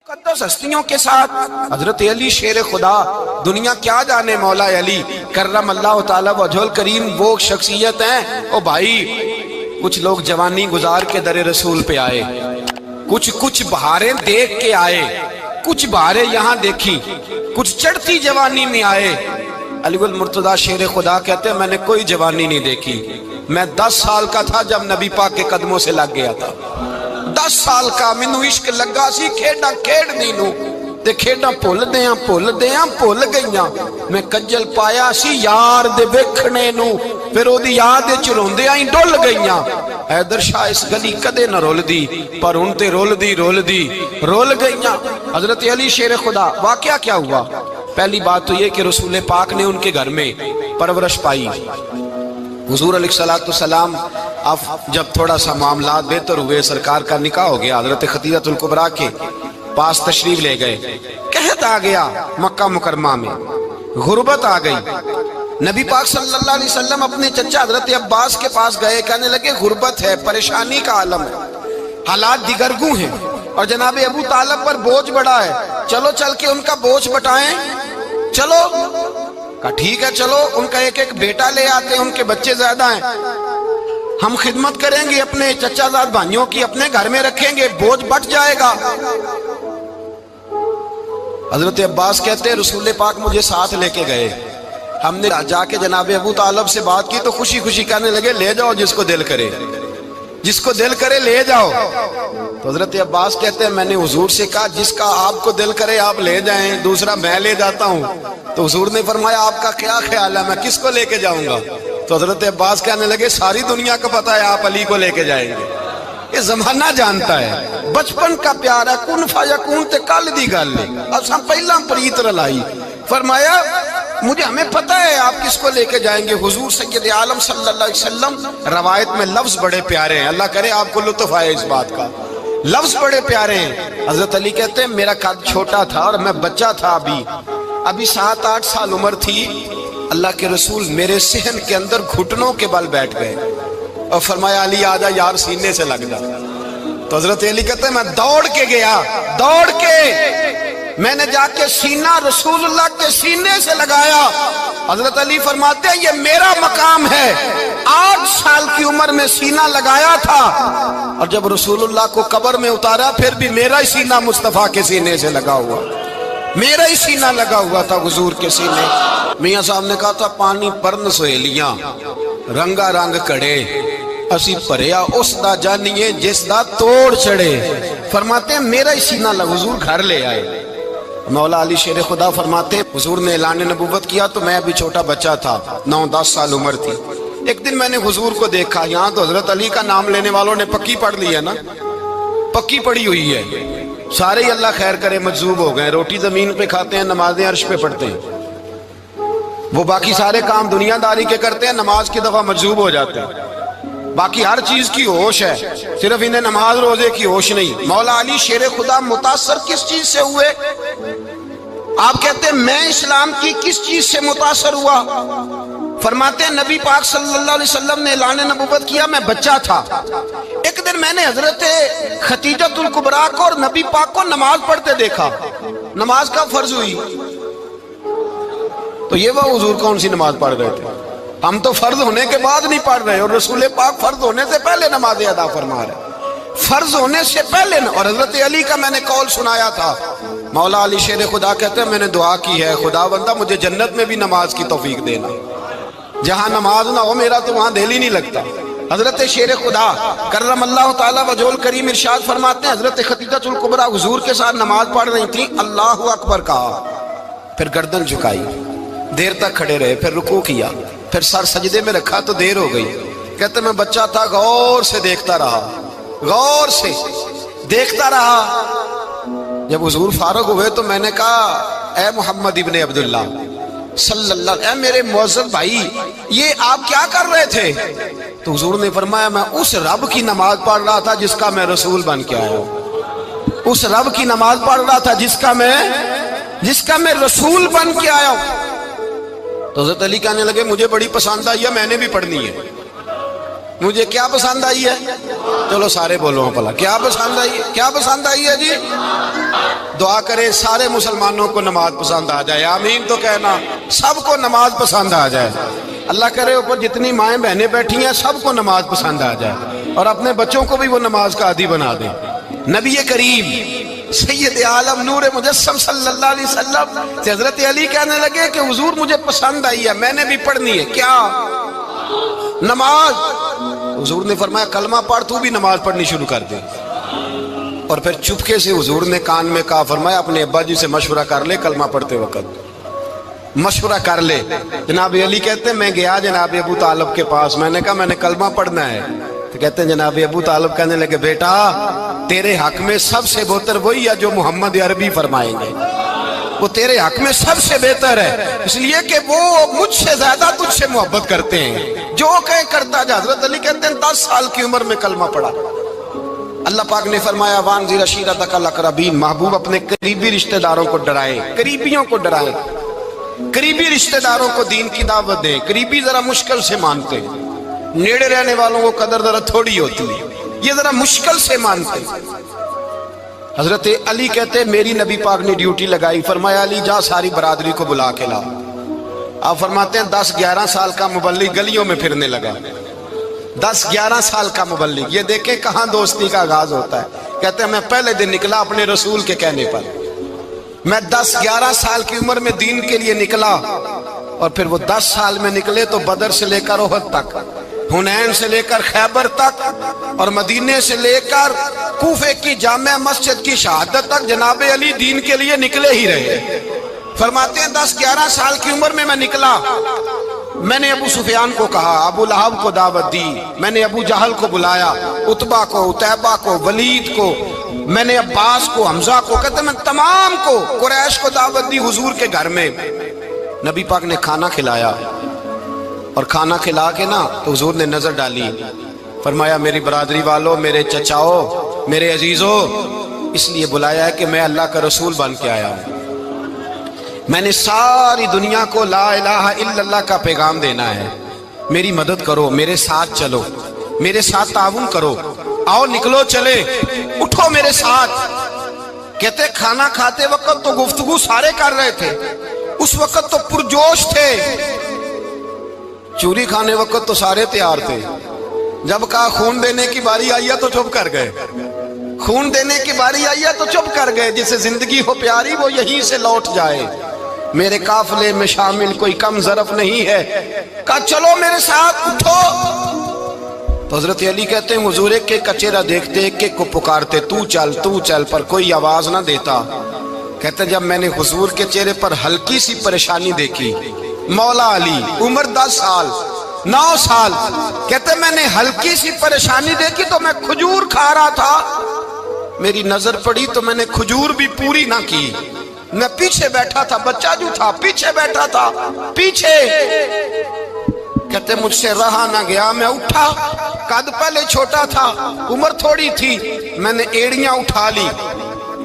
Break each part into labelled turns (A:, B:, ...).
A: मुक़द्दस हस्तियों के साथ हजरत अली शेर खुदा, दुनिया क्या जाने मौला अली करम अल्लाह ताला वजहुल करीम वो शख्सियत हैं। ओ भाई, कुछ लोग जवानी गुजार के दरे रसूल पे आए, कुछ बहारें देख के आए, कुछ बहारें यहाँ देखी, कुछ चढ़ती जवानी में आए। अलीगुल मुर्तजा शेर खुदा कहते हैं मैंने कोई जवानी नहीं देखी। मैं 10 साल का था जब नबी पाक के कदमों से लग गया था। 10 साल का मैनू इश्क लगा सी, खेड़ा खेड़नी नू ते खेड़ा भुल गईयां। मैं कज्जल पाया सी यार दे वेखणे नू, फिर ओदी याद विच रोंदियां ही डुल गईयां। हैदर शाह इस गली कदे न रुलदी, पर हुण ते रुल गईयां। हजरत अली शेर खुदा, वाकया क्या हुआ? पहली बात तो ये कि रसूल पाक ने उनके घर में परवरिश पाई। हुजूर अलैहिस्सलाम अब जब थोड़ा सा मामला बेहतर हुए, सरकार का निकाह हो गया, हजरत खदीजतुल कुबरा के पास तशरीफ ले गए। कहत आ गया मक्का मुकरमा में, गुर्बत आ गई। नबी पाक सल्लल्लाहु अलैहि वसल्लम अपने चचा हजरत अब्बास के पास गए, कहने लगे गुर्बत है, परेशानी का आलम है, हालात दिगरगू हैं और जनाब अबू तालिब पर बोझ बड़ा है, चलो चल के उनका बोझ बटाएं। चलो कहा ठीक है, चलो उनका एक एक बेटा ले आते हैं, उनके बच्चे ज्यादा हैं, हम खिदमत करेंगे अपने चचाजाद भाइयों की, अपने घर में रखेंगे, बोझ बट जाएगा। हजरत अब्बास कहते हैं रसूल पाक मुझे साथ लेके गए। हमने जाके जनाब अबू तालिब से बात की तो खुशी खुशी कहने लगे ले जाओ जिसको दिल करे ले जाओ। तो हजरत अब्बास कहते हैं मैंने हुजूर से कहा जिसका आपको दिल करे आप ले जाएं, दूसरा मैं ले जाता हूँ। तो हुजूर ने फरमाया आपका क्या ख्याल है, मैं किसको लेके जाऊंगा? तो हजरत अब्बास कहने लगे सारी दुनिया को पता है आप अली को लेके जाएंगे, ये जमाना जानता है, बचपन का प्यार है, कुन फयकून ते कल दी गल है, असां पहला प्रीत रलाई। फरमाया हमें पता है आप किसको लेके जाएंगे, हुजूर सैयद आलम सल्लल्लाहु अलैहि वसल्लम। रवायत में लफ्ज बड़े प्यारे हैं, अल्लाह करे आपको लुत्फ आए इस बात का, लफ्ज बड़े प्यारे हैं। हजरत अली कहते हैं मेरा कद छोटा था और मैं बच्चा था, अभी 7-8 साल उम्र थी। अल्लाह के रसूल मेरे सहन के अंदर घुटनों के बल बैठ गए और फरमाया अली आजा यार सीने से लग जा। तो हजरत अली कहते हैं मैं दौड़ के गया, मैंने जाके सीना रसूलुल्लाह के सीने से लगाया। हजरत अली फरमाते हैं ये मेरा मकाम है, 8 साल की उम्र में सीना लगाया था और जब रसूलुल्लाह को कब्र में उतारा फिर भी मेरा ही सीना मुस्तफा के सीने से लगा हुआ, मेरा ही सीना लगा हुआ था हुजूर के सीने। मियां साहब ने कहा था पानी परन सहेलियां रंगा रंग कड़े, असी भरिया उस दा जानिए जिस दा तोड़ चढ़े। फरमाते हैं मेरा ही सीना लगा, हुजूर घर ले आए। मौला अली शेर खुदा फरमाते हुजूर ने ऐलान नबूवत किया तो मैं अभी छोटा बच्चा था, 9-10 साल उम्र थी। एक दिन मैंने हुजूर को देखा, यहाँ तो हजरत अली का नाम लेने वालों ने पक्की पढ़ ली है ना, पक्की पड़ी हुई है, सारे ही अल्लाह खैर करे मजजूब हो गए, रोटी जमीन पे खाते हैं, नमाजें अर्श पे पढ़ते हैं, वो बाकी सारे काम दुनियादारी के करते हैं, नमाज की दफा मजजूब हो जाते हैं, बाकी हर चीज की होश है, सिर्फ इन्हें नमाज रोजे की होश नहीं। मौला अली शेर खुदा मुतासर किस चीज से हुए? आप कहते हैं मैं इस्लाम की किस चीज से मुतासर हुआ? फरमाते हैं नबी पाक सल्लल्लाहु अलैहि वसल्लम ने ऐलान नबूवत किया, मैं बच्चा था। एक दिन मैंने हजरत खदीजतुल कुबरा को और नबी पाक को नमाज पढ़ते देखा, नमाज का फर्ज हुई तो ये वो हुजूर कौन सी नमाज पढ़ रहे थे? हम तो फर्ज होने के बाद नहीं पढ़ रहे और रसूल पाक फर्ज होने से पहले नमाज अदा फरमा रहे, फर्ज होने से पहले। और हजरत अली का मैंने कौल सुनाया था, मौला अली शेर खुदा कहते हैं मैंने दुआ की है खुदा बंदा मुझे जन्नत में भी नमाज की तौफीक देना, जहां नमाज ना हो मेरा तो वहां दिल ही नहीं लगता। हजरत शेर खुदा करम अल्लाह ताला वजहुल करीम इरशाद फरमाते हैं हजरत खदीजतुल कुबरा हुजूर के साथ नमाज पढ़ रही थी, अल्लाहु अकबर कहा, फिर गर्दन झुकाई, देर तक खड़े रहे, फिर रुकू किया, फिर सर सजदे में रखा तो देर हो गई। कहते मैं बच्चा था, गौर से देखता रहा। जब हुजूर फारूक हुए तो मैंने कहा ए मोहम्मद इब्ने अब्दुल्ला सल्लल्लाहु, ए मेरे मुअज्जब भाई ये आप क्या कर रहे थे? तो हुजूर ने फरमाया मैं उस रब की नमाज पढ़ रहा था जिसका मैं रसूल बन के आया हूं, उस रब की नमाज पढ़ रहा था जिसका मैं रसूल बन के आया हूं। तो हज़रत अली कहने लगे मुझे बड़ी पसंद आई है, मैंने भी पढ़नी है। मुझे क्या पसंद आई है? चलो सारे बोलो भला, क्या पसंद आई है? क्या पसंद आई है जी? دعا کرے سارے مسلمانوں کو نماز پسند آ جائے، آمین تو کہنا، سب کو نماز پسند آ جائے۔ اللہ کرے اوپر جتنی مائیں بہنیں بیٹھی ہیں سب کو نماز پسند آ جائے، اور اپنے بچوں کو بھی وہ نماز کا عادی بنا دیں۔ نبی کریم سید عالم نور مجسم صلی اللہ علیہ وسلم سے حضرت علی کہنے لگے کہ حضور مجھے پسند آئی ہے، میں نے بھی پڑھنی ہے، کیا؟ نماز۔ حضور نے فرمایا کلمہ پڑھ، تو بھی نماز پڑھنی شروع کر دے۔ اور پھر چپکے سے حضور نے کان میں کہا، فرمایا اپنے ابا جی سے مشورہ کر لے کلمہ پڑھتے وقت، مشورہ کر لے۔ جناب علی کہتے ہیں میں گیا جناب ابو طالب کے پاس، میں نے کہا میں نے کلمہ پڑھنا ہے، تو کہتے ہیں جناب ابو طالب کہنے لگے بیٹا تیرے حق میں سب سے بہتر وہی ہے جو محمد عربی فرمائیں گے، وہ تیرے حق میں سب سے بہتر ہے، اس لیے کہ وہ مجھ سے زیادہ تجھ سے محبت کرتے ہیں، جو کہیں کرتا جا۔ حضرت علی کہتے ہیں 10 سال کی عمر میں کلمہ پڑھا۔ اللہ پاک نے فرمایا وانذر عشیرتک الاقربین، محبوب اپنے قریبی رشتہ داروں کو ڈرائیں، قریبیوں کو ڈرائیں، قریبی رشتہ داروں کو دین کی دعوت دیں۔ قریبی ذرا مشکل سے مانتے ہیں، نیڑے رہنے والوں کو قدر ذرا تھوڑی ہوتی ہے، یہ ذرا مشکل سے مانتے ہیں۔ حضرت علی کہتے ہیں میری نبی پاک نے ڈیوٹی لگائی، فرمایا علی جا ساری برادری کو بلا کے لا۔ آپ فرماتے ہیں 10-11 سال کا مبلغ گلیوں میں پھرنے لگا، 10-11 سال کا مبلغ، یہ دیکھیں کہاں دوستی کا آغاز ہوتا ہے۔ کہتے ہیں میں پہلے دن نکلا اپنے رسول کے کہنے پر، میں 10-11 سال کی عمر میں دین کے لیے نکلا، اور پھر وہ 10 سال میں نکلے تو بدر سے لے کر احد تک، حنین سے لے کر خیبر تک، اور مدینے سے لے کر کوفے کی جامع مسجد کی شہادت تک جناب علی دین کے لیے نکلے ہی رہے۔ فرماتے ہیں 10-11 سال کی عمر میں نکلا، میں نے ابو سفیان کو کہا، ابو لہب کو دعوت دی، میں نے ابو جہل کو بلایا، عتبہ کو، عتیبہ کو، ولید کو، میں نے عباس کو، حمزہ کو، کہتے میں تمام کو، قریش کو دعوت دی حضور کے گھر میں۔ نبی پاک نے کھانا کھلایا، اور کھانا کھلا کے نا تو حضور نے نظر ڈالی، فرمایا میری برادری والوں، میرے چچاؤ، میرے عزیزوں، اس لیے بلایا ہے کہ میں اللہ کا رسول بن کے آیا ہوں، میں نے ساری دنیا کو لا الہ الا اللہ کا پیغام دینا ہے، میری مدد کرو، میرے ساتھ چلو، میرے ساتھ تعاون کرو، آؤ نکلو چلے، اٹھو میرے ساتھ۔ کہتے کھانا کھاتے وقت تو گفتگو سارے کر رہے تھے، اس وقت تو پرجوش تھے، چوری کھانے وقت تو سارے تیار تھے، جب کہا خون دینے کی باری آئی ہے تو چپ کر گئے، خون دینے کی باری آئی ہے تو چپ کر گئے، جسے زندگی ہو پیاری وہ یہیں سے لوٹ جائے، میرے قافلے میں شامل کوئی کم ظرف نہیں ہے، کہا چلو میرے ساتھ اٹھو۔ تو حضرت علی کہتے ہیں حضور ایک کا چہرہ دیکھتے ایک کو پکارتے تو چل، پر کوئی آواز نہ دیتا۔ کہتے جب میں نے حضور کے چہرے پر ہلکی سی پریشانی دیکھی، مولا علی عمر 10 سال 9 سال، کہتے میں نے ہلکی سی پریشانی دیکھی تو میں کھجور کھا رہا تھا، میری نظر پڑی تو میں نے کھجور بھی پوری نہ کی، میں پیچھے بیٹھا تھا، بچہ جو تھا پیچھے بیٹھا تھا، پیچھے۔ کہتے مجھ سے رہا نہ گیا، میں اٹھا، قد پہلے چھوٹا تھا، عمر تھوڑی تھی، میں نے ایڑیاں اٹھا لی،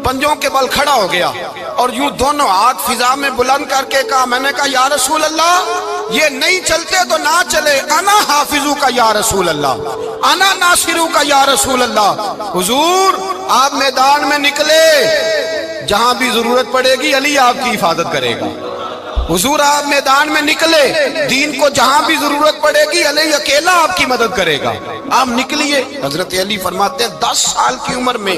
A: پنجوں کے بل کھڑا ہو گیا، اور یوں دونوں ہاتھ فضا میں بلند کر کے کہا، میں نے کہا یا رسول اللہ یہ نہیں چلتے تو نہ چلے، انا حافظو کا یا رسول اللہ، انا ناصرو کا یا رسول اللہ۔ حضور آپ میدان میں نکلے، جہاں بھی ضرورت پڑے گی علی آپ کی حفاظت کرے گا، حضور آپ میدان میں نکلے، دین کو جہاں بھی ضرورت پڑے گی علی اکیلا آپ کی مدد کرے گا، آپ نکلیے۔ حضرت علی فرماتے ہیں 10 سال کی عمر میں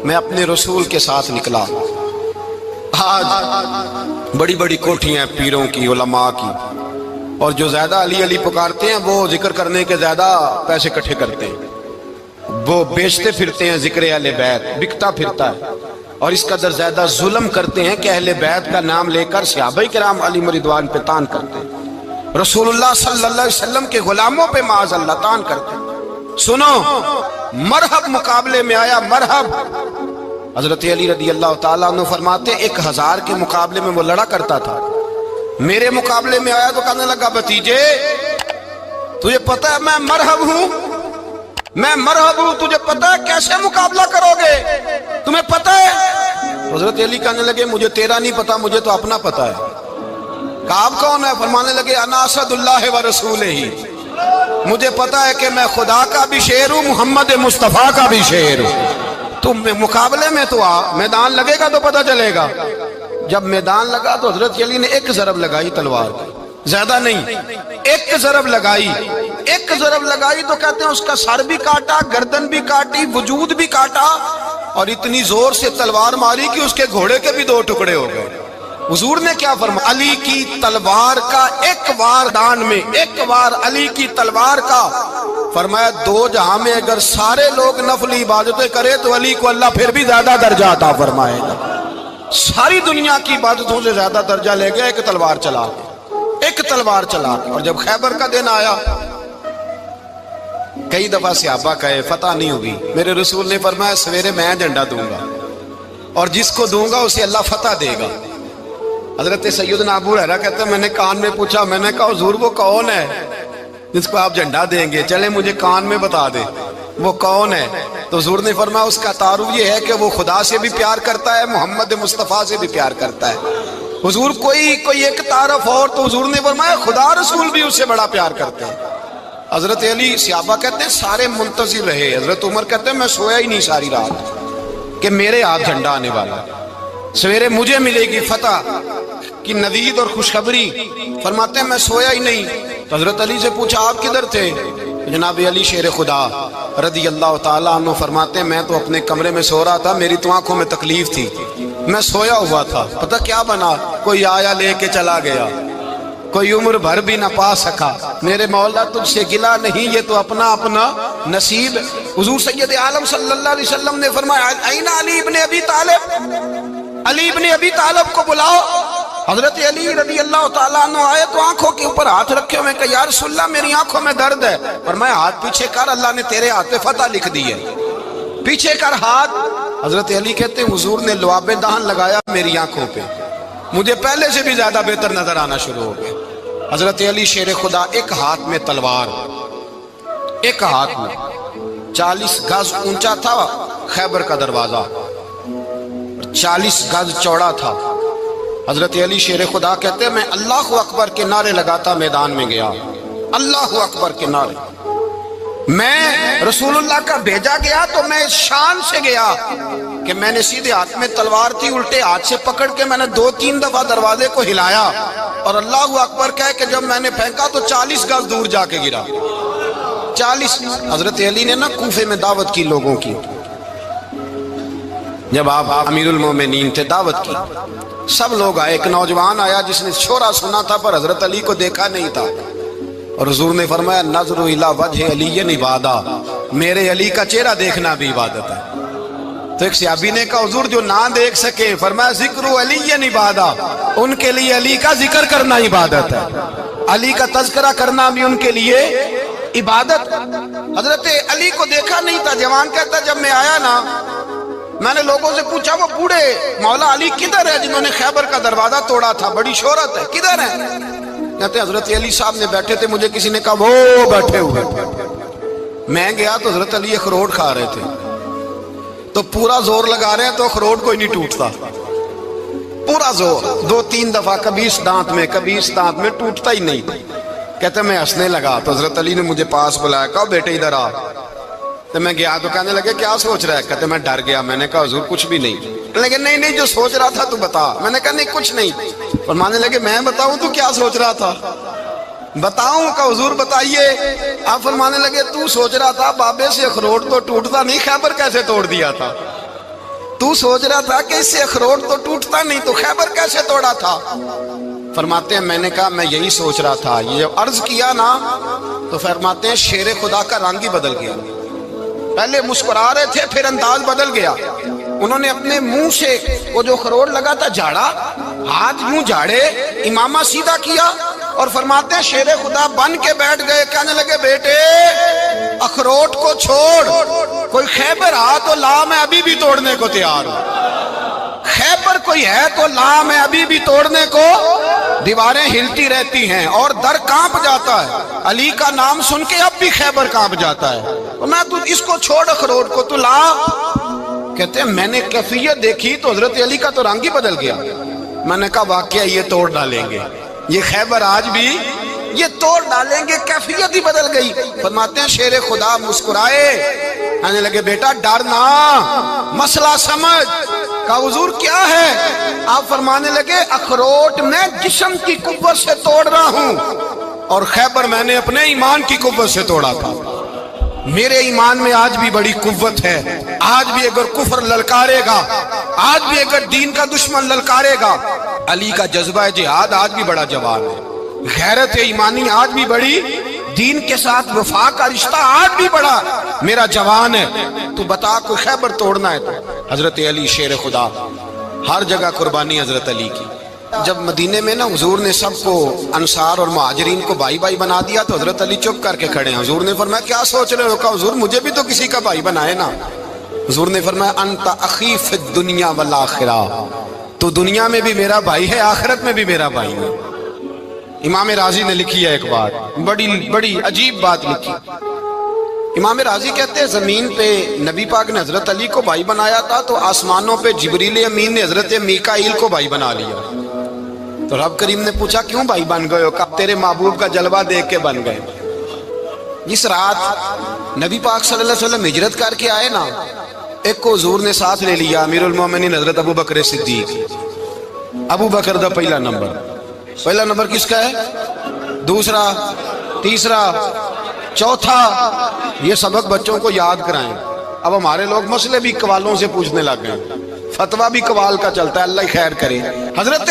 A: میں اپنے رسول کے ساتھ نکلا۔ آج بڑی بڑی کوٹھیاں پیروں کی، علماء کی، اور جو زیادہ علی علی پکارتے ہیں وہ ذکر کرنے کے زیادہ پیسے اکٹھے کرتے ہیں، وہ بیچتے پھرتے ہیں، ذکر اہل بیت بکتا پھرتا ہے، اور اس قدر زیادہ ظلم کرتے ہیں کہ اہل بیت کا نام لے کر صحابہ کرام علی رضوان پہ تان کرتے ہیں، رسول اللہ صلی اللہ علیہ وسلم کے غلاموں پہ معاذ اللہ تان کرتے ہیں۔ سنو، مرحب مقابلے میں آیا، مرحب۔ حضرت علی رضی اللہ تعالیٰ عنہ فرماتے 1000 کے مقابلے میں وہ لڑا کرتا تھا، میرے مقابلے میں آیا تو کہنے لگا بھتیجے تجھے پتہ ہے میں مرحب ہوں، میں مرحب ہوں، تجھے پتہ ہے کیسے مقابلہ کرو گے، تمہیں پتہ ہے؟ حضرت علی کہنے لگے مجھے تیرا نہیں پتا، مجھے تو اپنا پتا ہے۔ کہا آپ کون ہے؟ فرمانے لگے انا اسد اللہ و رسولہ، مجھے پتا ہے کہ میں خدا کا بھی شیر ہوں، محمد مصطفیٰ کا بھی شیر ہوں۔ तुम मुकाबले में तो आ, मैदान लगेगा तो पता चलेगा। जब मैदान लगा तो हजरत अली ने एक ज़रब लगाई तलवार की, ज्यादा नहीं, एक ज़रब लगाई। एक ज़रब लगाई तो कहते हैं उसका सर भी काटा, गर्दन भी काटी, वजूद भी काटा, और इतनी जोर से तलवार मारी कि उसके घोड़े के भी 2 टुकड़े हो गए। हुजूर ने क्या फरमाया, अली की तलवार का एक वार दान में, एक वार अली की तलवार का, फरमाया 2 जहां में अगर सारे लोग नफली इबादतें करें तो अली को अल्लाह फिर भी ज्यादा दर्जा अता फरमाएगा। सारी दुनिया की इबादतों से ज्यादा दर्जा ले गया एक तलवार चला के, एक तलवार चला के। और जब खैबर का दिन आया, कई दफा सहाबा कहे फतह नहीं हुई, मेरे रसूल ने फरमाया सवेरे मैं झंडा दूंगा और जिसको दूंगा उसे अल्लाह फतह देगा। हजरत सैयदना अबू हुरैरा कहते हैं मैंने कान में पूछा, मैंने कहा हुजूर वो कौन है जिसको आप झंडा देंगे, चले मुझे कान में बता दे वो कौन है। तो हुजूर ने फरमाया उसका तारुफ ये है कि वो खुदा से भी प्यार करता है, मोहम्मद मुस्तफ़ा से भी प्यार करता है। हुजूर कोई एक तारफ और, तो हुजूर ने फरमाया खुदा रसूल भी उससे बड़ा प्यार करते हैं। हजरत अली सहाबा कहते हैं सारे मुंतजिर रहे। हजरत उमर कहते हैं मैं सोया ही नहीं सारी रात कि मेरे हाथ झंडा आने वाला, सवेरे मुझे मिलेगी फतह की नवीद और खुशखबरी। फरमाते हैं मैं सोया ही नहीं। तो हजरत अली से पूछा आप किधर थे, जनाब अली शेर खुदा रदी अल्लाह ताला अन्हु फरमाते हैं मैं तो अपने कमरे में सो रहा था, मेरी तो आंखों में तकलीफ थी, मैं सोया हुआ था, पता क्या बना, कोई आया लेके चला गया, कोई उम्र भर भी ना पा सका। मेरे मौला तुझसे गिला नहीं, ये तो अपना अपना नसीब। हुजूर सैयद आलम सल्लल्लाहु अलैहि वसल्लम ने फरमाया ऐना अली इब्ने अबी तालिब, अली इब्ने अबी तालिब को बुलाओ। हजरत अली रदी अल्लाह ताला अन्हु आए तो आंखों के ऊपर हाथ रखे हुए, कहा या रसूलल्लाह मेरी आंखों में दर्द है। फरमाया हाथ पीछे कर, अल्लाह ने तेरे हाथ पे फतह लिख दी है, पीछे कर हाथ। हजरत अली कहते हैं हुजूर ने लुआबे दहन लगाया मेरी आंखों पे, मुझे पहले से भी ज्यादा बेहतर नजर आना शुरू हो गया। हजरत अली शेर खुदा, एक हाथ में तलवार, एक हाथ में 40 गज ऊंचा था खैबर का दरवाजा, 40 गज चौड़ा था। हजरत अली शेर खुदा कहते हैं मैं अल्लाह अकबर के नारे लगाता मैदान में गया, अल्लाह अकबर के नारे। मैं रसूलुल्लाह का भेजा गया तो मैं शान से गया कि मैंने सीधे हाथ में तलवार थी, उल्टे हाथ से पकड़ के मैंने 2-3 दफा दरवाजे को हिलाया और अल्लाह अकबर कह के जब मैंने फेंका तो 40 गज दूर जाके गिरा। 40। हजरत अली ने ना कूफे में दावत की लोगों की, जब आप अमीरुल मोमिनीन थे, दावत की, सब लोग आए। एक नौजवान आया जिसने शोरा सुना था पर हजरत अली को देखा नहीं था, और हुजूर ने फरमाया नज़रु इला वजह अली इबादा, मेरे अली का चेहरा देखना भी इबादत है। तो एक सहाबी ने कहा हुजूर जो ना देख सके, फरमाया जिक्र अली इबादा, उनके लिए अली का जिक्र करना इबादत है, अली का तज़किरा करना भी उनके लिए इबादत। हजरत अली को देखा नहीं था। जवान कहता जब मैं आया ना, मैंने लोगों से पूछा वो बूढ़े मौला अली किधर है जिन्होंने खैबर का दरवाजा तोड़ा था, बड़ी शोहरत है, किधर है? कहते हजरत अली साहब ने बैठे थे, मुझे किसी ने कहा वो बैठे हुए। मैं गया तो हजरत अली अखरोट खा रहे थे, तो पूरा जोर लगा रहे हैं तो अखरोट कोई नहीं टूटता, पूरा जोर 2-3 दफा, कभी इस दांत में कभी इस दांत में, टूटता ही नहीं। कहते मैं हंसने लगा तो हजरत अली ने मुझे पास बुलाया, कहा बेटे इधर आ। तो मैं गया तो कहने लगे क्या सोच रहा है? कहते मैं डर गया। मैंने कहा हुजूर कुछ भी नहीं। लेकिन नहीं नहीं जो सोच रहा था तू बता। मैंने कहा नहीं कुछ नहीं। फरमाने लगे मैं बताऊं तू क्या सोच रहा था? बताऊं? का हुजूर बताइए। आप फरमाने लगे तू सोच रहा था बाबे से अखरोट तो टूटता नहीं, खैबर कैसे तोड़ दिया था? तू सोच रहा था कि इससे अखरोट तो टूटता नहीं तो खैबर कैसे तोड़ा था? फरमाते हैं मैंने कहा मैं यही सोच रहा था। ये जब अर्ज किया ना तो फरमाते हैं शेर खुदा का रंग ही बदल गया। पहले मुस्कुरा रहे थे फिर अंदाज बदल गया। उन्होंने अपने मुंह से वो जो खरोट लगा था झाड़ा, हाथ यूं झाड़े, इमामा सीधा किया और फरमाते हैं शेर खुदा बन के बैठ गए। कहने लगे बेटे अखरोट को छोड़, कोई खैबर आ तो ला, मैं अभी भी तोड़ने को तैयार हूं। खैबर कोई है तो ला, मैं अभी भी तोड़ने को। दीवारें हिलती रहती हैं और दर कांप जाता है। अली का नाम सुन के अब भी खैबर कांप जाता है। तो मैं तू इसको छोड़ अखरोट को, तू ला। कहते हैं मैंने कैफियत देखी तो हजरत अली का तो रंग ही बदल गया। मैंने कहा वाकया ये तोड़ डालेंगे, ये खैबर आज भी یہ توڑ ڈالیں گے، کیفیت ہی بدل گئی۔ فرماتے ہیں شیر خدا مسکرائے، کہنے لگے بیٹا ڈرنا، مسئلہ سمجھ۔ کہا حضور کیا ہے؟ آپ فرمانے لگے اخروٹ میں جسم کی قوت سے توڑ رہا ہوں، اور خیبر میں نے اپنے ایمان کی قوت سے توڑا تھا۔ میرے ایمان میں آج بھی بڑی قوت ہے، آج بھی اگر کفر للکارے گا، آج بھی اگر دین کا دشمن للکارے گا، علی کا جذبہ جہاد آج بھی بڑا جوان ہے، غیرت ایمانی آج بھی بڑی، دین کے ساتھ وفا کا رشتہ آج بھی بڑا میرا جوان ہے۔ تو بتا کوئی خیبر توڑنا ہے تو حضرت علی شیر خدا، ہر جگہ قربانی حضرت علی کی۔ جب مدینے میں نا حضور نے سب کو انصار اور مہاجرین کو بھائی بھائی بنا دیا تو حضرت علی چپ کر کے کھڑے ہیں۔ حضور نے فرمایا کیا سوچ رہے ہو؟ کہا حضور مجھے بھی تو کسی کا بھائی بنائے نا۔ حضور نے فرمایا انت اخی فی الدنیا والآخرہ، تو دنیا میں بھی میرا بھائی ہے، آخرت میں بھی میرا بھائی ہے۔ امام راضی نے لکھی ہے ایک بات، بڑی عجیب بات لکھی۔ امام راضی کہتے ہیں زمین پہ نبی پاک نے حضرت علی کو بھائی بنایا تھا تو آسمانوں پہ جبریل امین نے حضرت میکائیل کو بھائی بنا لیا۔ تو رب کریم نے پوچھا کیوں بھائی بن گئے ہو؟ کہا تیرے محبوب کا جلوہ دیکھ کے بن گئے۔ جس رات نبی پاک صلی اللہ علیہ وسلم ہجرت کر کے آئے نا، ایک کو حضور نے ساتھ لے لیا، امیر المومنین حضرت ابو بکر صدیق۔ ابو بکر دا پہلا نمبر کس کا ہے؟ دوسرا، تیسرا، چوتھا۔ یہ سبق بچوں کو یاد کرائیں۔ اب ہمارے لوگ مسئلے بھی قوالوں سے پوچھنے لگ گئے، فتویٰ بھی قوال کا چلتا ہے، اللہ خیر کرے۔ حضرت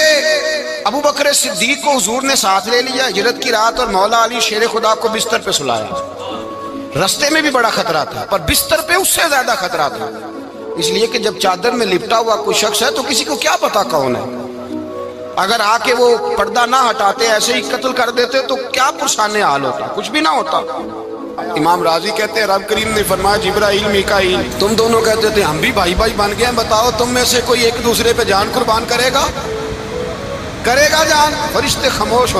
A: ابو بکر صدیق کو حضور نے ساتھ لے لیا ہجرت کی رات، اور مولا علی شیر خدا کو بستر پہ سلایا۔ رستے میں بھی بڑا خطرہ تھا، پر بستر پہ اس سے زیادہ خطرہ تھا، اس لیے کہ جب چادر میں لپٹا ہوا کوئی شخص ہے تو کسی کو کیا پتا کون ہے، اگر آ کے وہ پردہ نہ ہٹاتے ایسے ہی قتل کر دیتے تو کیا پرسان حال ہوتا، کچھ بھی نہ ہوتا۔ امام راضی کہتے ہیں رب کریم نے فرمایا جبرائیل میکائیل تم دونوں کہتے تھے ہم بھی بھائی بھائی بن گئے ہیں، بتاؤ تم میں سے کوئی ایک دوسرے پہ جان قربان کرے گا جان؟ فرشتے خاموش ہو